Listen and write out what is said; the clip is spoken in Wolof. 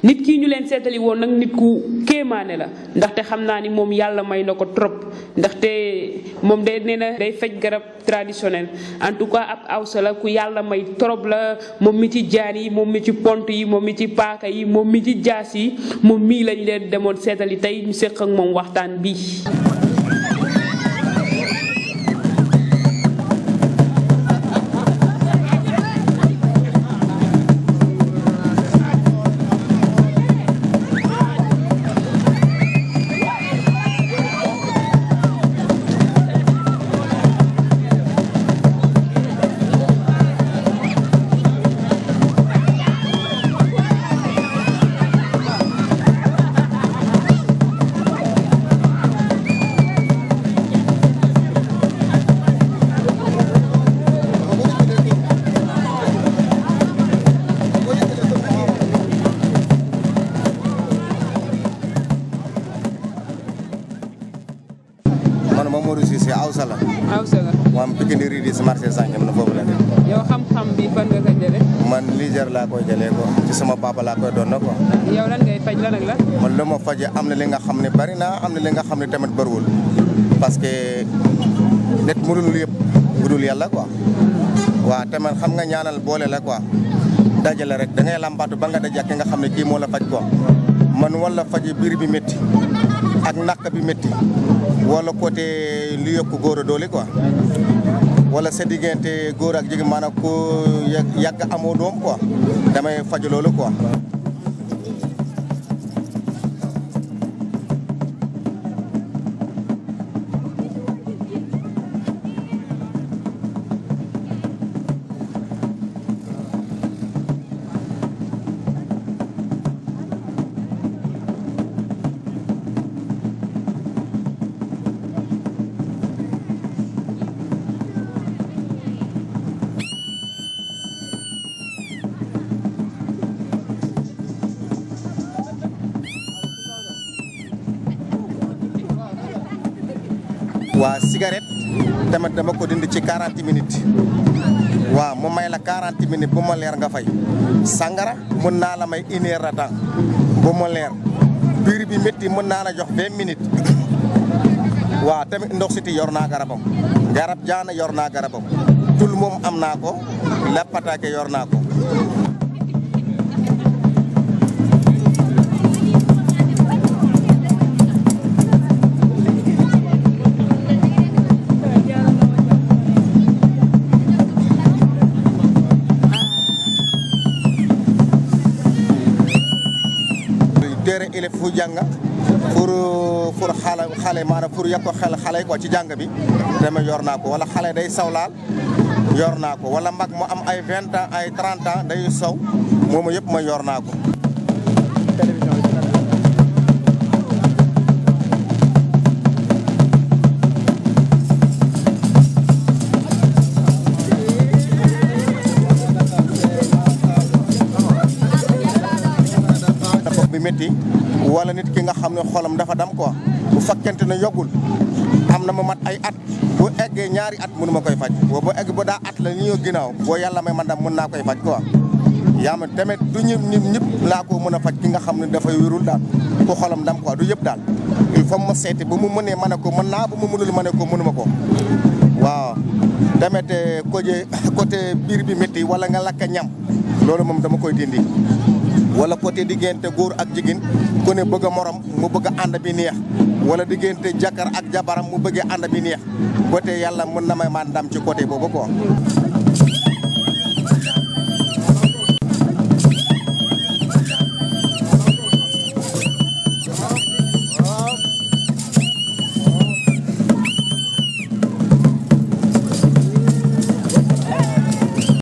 nit kii ñu leen seetali woon nag nit ku kéemaane la ndaxte xam naa ni moom yàlla may na ko trop ndaxte moom de nee na day faj garab traditionnel en tout cas ab awsa la ku yàlla may trop la moom mi ci jaan yi moom mi ci pont yi moom mi ci paaka yi moom mi ci jaas yi moom mii lañ leen demoon seetali tey ñu séq ak moom waxtaan bi awsa la moom Pikine Ridi si marché Sankem na foofu la ne yow xam-xam bi fan nga ko jële man Niger laa koy jëlee ko ci sama papa laa koy doon na ko yow lan ngay faj lan ak la man lu ma faje am na li nga xam ne bari na am na li nga xam ne tamit bëriwul parce que nit mënul yëpp budul yàlla quoi waaw tamit xam nga ñaanal boole la quoi dajale rek da ngay lambaatu ba nga dajak ki nga xam ne kii moo la faj quoi man wala faje biir bi métti ak naq bi métti wala côté lu yokk góor a doole quoi wala sa diggante góor ak jigéen maanaam ku yàgg amoo doom quoi damay faj loolu quoi. waa cigarette tamit dama ko dindi ci 40 minutes waaw mu may la 40 minutes bu ma leer nga fay sangara mën naa la may 1 heure de temps bu ma leer biir bi métti mën naa la jox 20 minutes waaw tamit ndox siti yor naa garabam garab jaana yor naa garabam tul moom am naa ko lappataake yor naa ko. téere élève fu jàng pour xale maanaam pour yàq ko xel xale ko ci jàng bi dama yor naa ko wala xale day sawlaal yor naa ko wala mag mu am ay 20 ans ay 30 ans day saw moomu yëpp ma yor naa ko. métti wala nit ki nga xam ne xolam dafa dam quoi bu fekkente ne yogul am na ma mat ay at bu eggee ñaari at mënu ma koy faj bu egg ba daa at la ni ñoo ginnaaw boo yàlla may man dam mën naa koy faj quoi yaa ma tamit du ñëpp laa ko mën a faj ki nga xam ne dafay wérul daal ku xolam dam quoi du yëpp daal il faut ma seeti bu mu mënee ma ne ko mën naa bu mu mënul ma ne ko mënuma ko waaw tamit côté biir bi métti wala nga lakk ñam loolu moom dama koy dindi wala côté diggante góor ak jigéen ku ne bëgg a morom mu bëgg a ànd bi neex wala diggante jàkkar ak jabaram mu bëggee ànd bi neex côté yàlla mën na may man ndam ci côté boobu quoi.